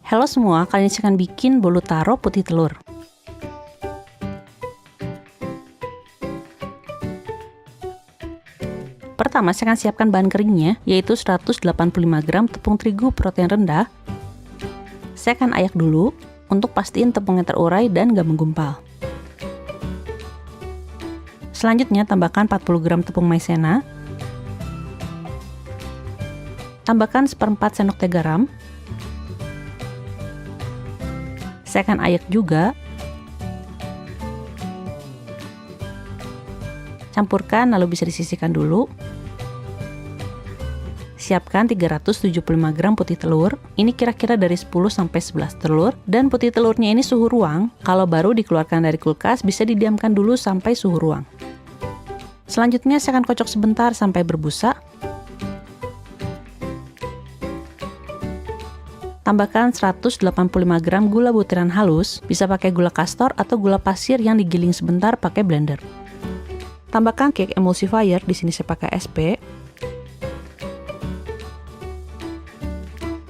Halo semua, kali ini saya akan bikin bolu taro putih telur. Pertama, saya akan siapkan bahan keringnya, yaitu 185 gram tepung terigu protein rendah. Saya akan ayak dulu, untuk pastiin tepungnya terurai dan gak menggumpal. Selanjutnya, tambahkan 40 gram tepung maizena. Tambahkan 1/4 sendok teh garam. Saya akan ayak juga. Campurkan lalu bisa disisihkan dulu. Siapkan 375 gram putih telur. Ini kira-kira dari 10-11 telur. Dan putih telurnya ini suhu ruang. Kalau baru dikeluarkan dari kulkas bisa didiamkan dulu sampai suhu ruang. Selanjutnya saya akan kocok sebentar sampai berbusa. Tambahkan 185 gram gula butiran halus, bisa pakai gula kastor atau gula pasir yang digiling sebentar pakai blender. Tambahkan cake emulsifier, di sini saya pakai SP.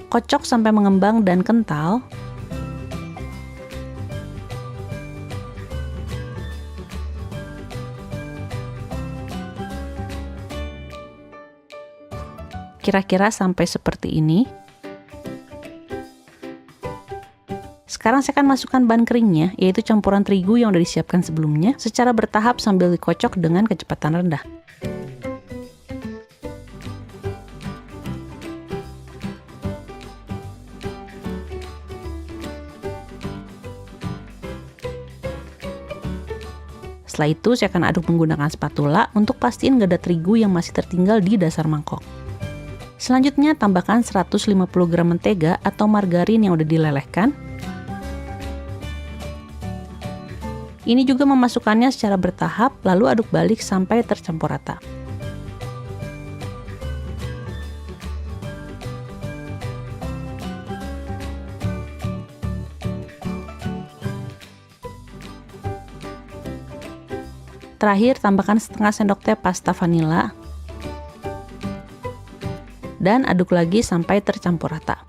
Kocok sampai mengembang dan kental. Kira-kira sampai seperti ini. Sekarang saya akan masukkan bahan keringnya, yaitu campuran terigu yang sudah disiapkan sebelumnya, secara bertahap sambil dikocok dengan kecepatan rendah. Setelah itu saya akan aduk menggunakan spatula untuk pastiin nggak ada terigu yang masih tertinggal di dasar mangkok. Selanjutnya tambahkan 150 gram mentega atau margarin yang sudah dilelehkan. Ini juga memasukkannya secara bertahap, lalu aduk balik sampai tercampur rata. Terakhir, tambahkan setengah sendok teh pasta vanila. Dan aduk lagi sampai tercampur rata.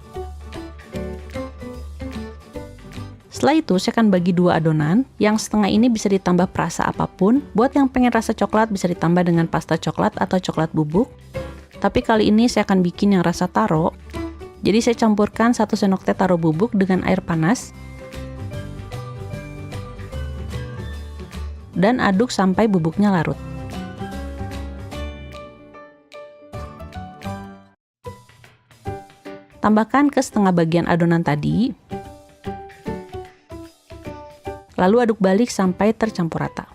Setelah itu, saya akan bagi dua adonan. Yang setengah ini bisa ditambah perasa apapun. Buat yang pengen rasa coklat, bisa ditambah dengan pasta coklat atau coklat bubuk. Tapi kali ini saya akan bikin yang rasa taro. Jadi saya campurkan 1 sendok teh taro bubuk dengan air panas. Dan aduk sampai bubuknya larut. Tambahkan ke setengah bagian adonan tadi. Lalu aduk balik sampai tercampur rata.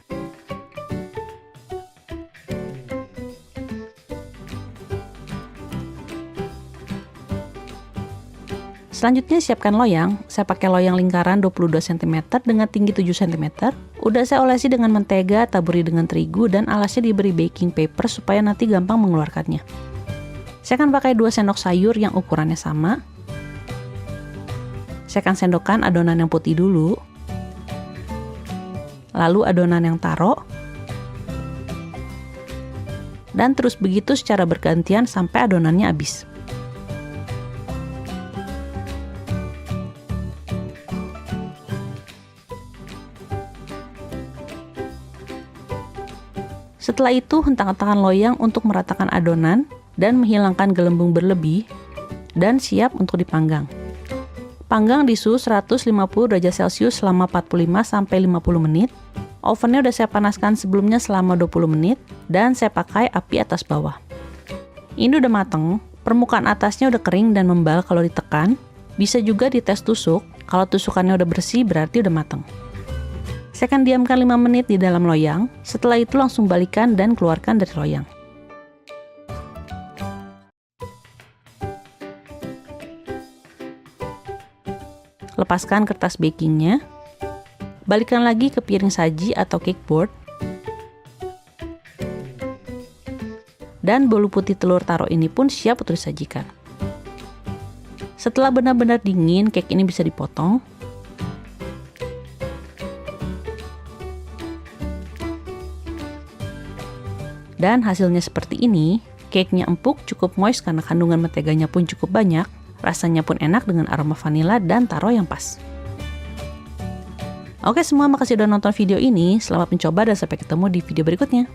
Selanjutnya siapkan loyang. Saya pakai loyang lingkaran 22 cm dengan tinggi 7 cm. Udah saya olesi dengan mentega, taburi dengan terigu, dan alasnya diberi baking paper supaya nanti gampang mengeluarkannya. Saya akan pakai 2 sendok sayur yang ukurannya sama. Saya akan sendokkan adonan yang putih dulu. Lalu adonan yang taro, dan terus begitu secara bergantian sampai adonannya habis. Setelah itu, hentang-hentakan loyang untuk meratakan adonan dan menghilangkan gelembung berlebih, dan siap untuk dipanggang. Panggang di suhu 150 derajat Celcius selama 45-50 menit. Ovennya udah saya panaskan sebelumnya selama 20 menit, dan saya pakai api atas bawah. Ini udah mateng, permukaan atasnya udah kering dan membal kalau ditekan. Bisa juga dites tusuk, kalau tusukannya udah bersih berarti udah mateng. Saya akan diamkan 5 menit di dalam loyang, setelah itu langsung balikan dan keluarkan dari loyang. Lepaskan kertas bakingnya, balikkan lagi ke piring saji atau cake board, dan bolu putih telur taro ini pun siap untuk disajikan. Setelah benar-benar dingin, cake ini bisa dipotong. Dan hasilnya seperti ini. Cake-nya empuk, cukup moist karena kandungan menteganya pun cukup banyak. Rasanya pun enak dengan aroma vanila dan taro yang pas. Oke semua, makasih udah nonton video ini. Selamat mencoba dan sampai ketemu di video berikutnya.